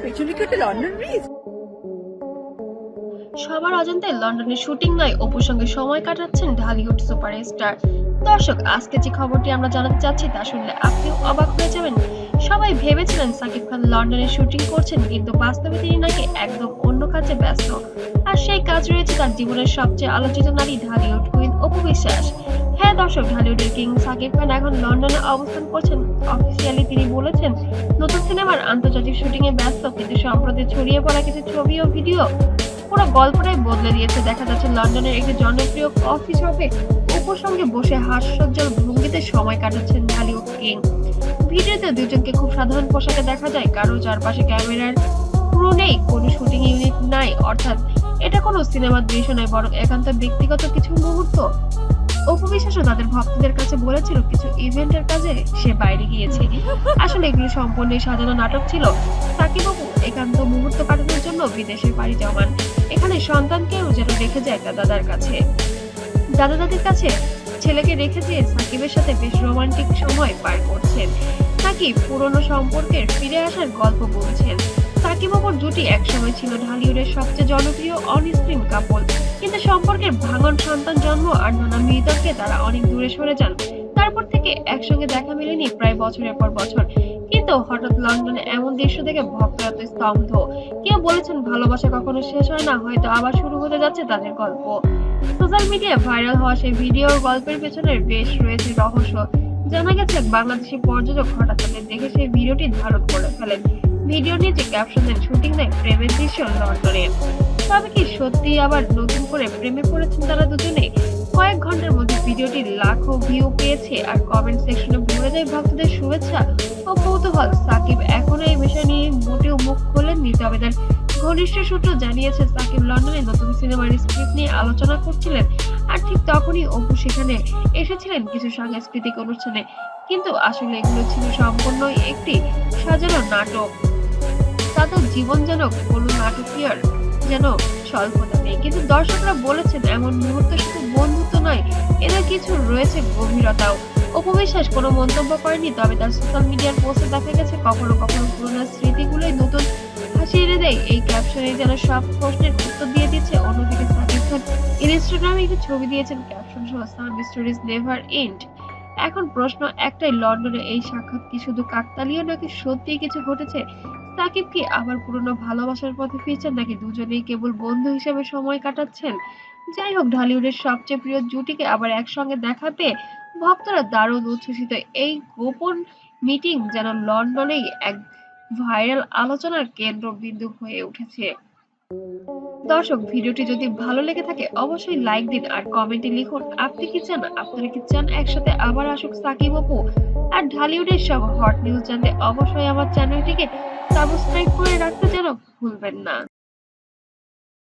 পেছনে কি ওটা লন্ডন ব্রিজ? সবার অজান্তে লন্ডনের শুটিং নয় অপুর সঙ্গে সময় কাটাচ্ছেন ঢালিউড সুপারস্টার। দর্শক, আজকে যে খবরটি আমরা জানাতে চাচ্ছি তা শুনলে আপনিও অবাক হয়ে যাবেন। সবাই ভেবেছিলেন সাকিব খান লন্ডনে শুটিং করছেন, কিন্তু বাস্তবে তিনি নাকি একদম অন্য কাজে ব্যস্ত। আর সেই কাজ রয়েছে তার জীবনের সবচেয়ে আলোচিত নারী ঢালিউড কুইন অপু বিশ্বাস। হ্যাঁ দর্শক, ঢালিউডের কিং সাকিব খান এখন লন্ডনে অবস্থান করছেন। অফিসিয়ালি তিনি বলেছেন নতুন সিনেমার আন্তর্জাতিক শুটিং এ ব্যস্ত, কিন্তু সম্প্রতি ছড়িয়ে পড়া কিছু ছবি ও ভিডিও পুরো গল্পটাই বদলে দিয়েছে। দেখা যাচ্ছে লন্ডনের একটি জনপ্রিয় কফি শপে অপুর সঙ্গে বসে হাস্যোজ্জ্বল ভঙ্গিতে সময় কাটাচ্ছেন ঢালিউড কিং। ভিডিওতে দুজনকে খুব সাধারণ পোশাকে দেখা যায়, কারো চারপাশে ক্যামেরার ক্রু নেই, কোনো শুটিং ইউনিট নাই, অর্থাৎ এটা কোনো সিনেমার দৃশ্য নয়, বরং একান্ত ব্যক্তিগত কিছু মুহূর্ত। অপু বিশ্বাসও তাদের ভক্তদের কাছে বলেছিল কিছু ইভেন্টের কাজে সে বাইরে গিয়েছে। আসলে এগুলো সম্পূর্ণ সাজানো নাটক ছিল। সাকিব অপু একান্ত মুহূর্ত কাটানোর জন্য বিদেশে পাড়ি জমান। এখানে সন্তানকেও যেন রেখে যায় তার দাদার কাছে, দাদা দাদির কাছে ছেলেকে রেখে দিয়ে সাকিবের সাথে বেশ রোমান্টিক সময় পার করছেন। সাকিব পুরনো সম্পর্কের ফিরে আসার গল্প বলছেন। সাকিব অপুর জুটি একসময় ছিল ঢালিউডের সবচেয়ে জনপ্রিয় অন স্ক্রিন কাপল, কিন্তু সম্পর্কের ভাঙন, সন্তান জন্ম আর নানা বিতর্কে তারা অনেক দূরে সরে যান। তারপর থেকে একসঙ্গে দেখা মেলেনি প্রায় বছরের পর বছর। কিন্তু হঠাৎ লন্ডনে এমন দৃশ্য দেখে ভক্তরা তো স্তব্ধ। কেউ বলেছেন ভালোবাসা কখনো শেষ হয় না, হয়তো আবার শুরু হতে যাচ্ছে তাদের গল্প। সোশ্যাল মিডিয়ায় ভাইরাল হওয়া সেই ভিডিওর গল্পের পেছনে বেশ রয়েছে রহস্য। জানা গেছে এক বাংলাদেশি পর্যটক হঠাৎ তাদের দেখে সেই ভিডিওটি ধারণ করে ফেলেন। ভিডিও নিচে ক্যাপশন দেন শুটিং নাই প্রেমের দৃশ্য লন্ডনে। তবে কি সত্যি আবার নতুন করে প্রেমে পড়েছেন তারা দুজনে? কয়েক ঘন্টার মধ্যে ভিডিওটি লাখো ভিউ পেয়েছে, আর কমেন্ট সেকশনে ভরে যায় ভক্তদের শুভেচ্ছা ও কৌতূহল। সাকিব এখনো এই বিষয় নিয়ে মোটেও মুখ খোলেননি, তবে তার ঘনিষ্ঠ সূত্র জানিয়েছে সাকিব লন্ডনে নতুন সিনেমার স্ক্রিপ্ট নিয়ে আলোচনা করছিলেন, আর ঠিক তখনই অপু সেখানে এসেছিলেন কিছু সাংস্কৃতিক অনুষ্ঠানে। কিন্তু আসলে এগুলো ছিল সম্পূর্ণ একটি সাজানো নাটক। তাদের জীবন যেন কোনো নাটকীয় যেন স্বল্পতা নেই। কিন্তু দর্শকরা বলেছেন এমন মুহূর্ত শুধু বন্ধুত্ব নয়, এদের কিছু রয়েছে গভীরতাও। অপু বিশ্বাস কোনো মন্তব্য করেনি, তবে তার সোশ্যাল মিডিয়ার পোস্টে দেখা গেছে কখনো কখনো পুরোনো স্মৃতিগুলোই নতুন হাসি এনে দেয়। এই ক্যাপশনে যেন সব প্রশ্নের উত্তর দিয়ে দিচ্ছে। অন্যদিকে সাকিব খান ইনস্টাগ্রামে একটি ছবি দিয়েছেন ক্যাপশন সহ সাম স্টোরিজ নেভার এন্ড। এখন প্রশ্ন একটাই, লন্ডনে এই সাক্ষাৎ কি শুধু কাকতালীয় নাকি সত্যিই কিছু ঘটেছে? সাকিব কি আবার পুরনো ভালোবাসার পথে ফিরছেন, নাকি দুজনেই কেবল বন্ধু হিসেবে সময় কাটাচ্ছেন? যাই হোক, ঢালিউডের সবচেয়ে প্রিয় জুটিকে আবার একসঙ্গে দেখা পেয়ে ভক্তরা দারুণ উচ্ছ্বসিত। এই গোপন মিটিং যেন লন্ডনেই এক ভাইরাল আলোচনার কেন্দ্রবিন্দু হয়ে উঠেছে। দর্শক, ভিডিওটি যদি ভালো লেগে থাকে অবশ্যই লাইক দিন আর কমেন্টে লিখুন আপনি কি চান, আপনারা কি চান একসাথে আবার আসুক সাকিব অপু? আর ঢালিউডের সব হট নিউজ জানতে অবশ্যই আমার চ্যানেলটিকে সাবস্ক্রাইব করে রাখতে যেন ভুলবেন না।